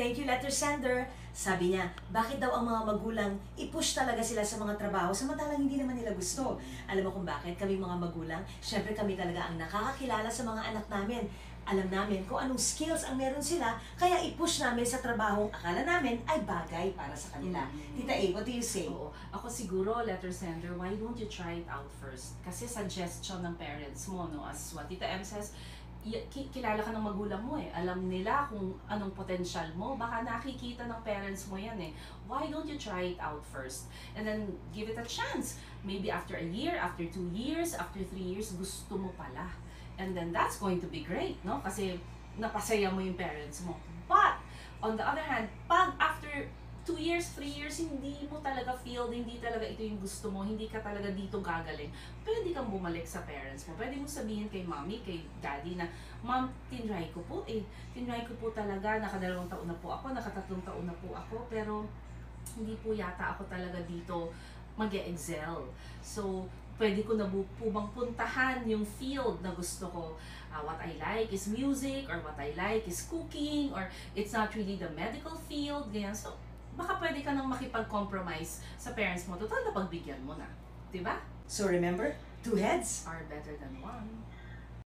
Thank you, letter sender. Sabi niya, bakit daw ang mga magulang i-push talaga sila sa mga trabaho samantalang hindi naman nila gusto? Alam mo kung bakit? Kami mga magulang, syempre kami talaga ang nakakakilala sa mga anak namin. Alam namin kung anong skills ang meron sila, kaya i-push namin sa trabaho akala namin ay bagay para sa kanila. Tita A, what do you say? Oo. Ako siguro, letter sender, why don't you try it out first? Kasi suggestion ng parents mo, no? As what Tita M says, kilala ka ng magulang mo eh. Alam nila kung anong potential mo. Baka nakikita ng parents mo yan eh. Why don't you try it out first? And then, give it a chance. Maybe after a year, after 2 years, after 3 years, gusto mo pala. And then, that's going to be great, no? Kasi, napasaya mo yung parents mo. But, on the other hand, pag after 2 years, 3 years, hindi mo talaga feel, hindi talaga ito yung gusto mo, hindi ka talaga dito gagaling, pwede kang bumalik sa parents mo. Pwede mo sabihin kay mommy, kay daddy na, Mom, tinry ko po eh. Tinry ko po talaga, nakadalawang taon na po ako, nakatatlong taon na po ako, pero hindi po yata ako talaga dito mag-excel. So, pwede ko na po bang puntahan yung field na gusto ko. What I like is music, or what I like is cooking, or it's not really the medical field, ganyan. So, baka pwede ka nang makipag-compromise sa parents mo. Total na pagbigyan mo na. Diba? So remember, 2 heads Are better than one.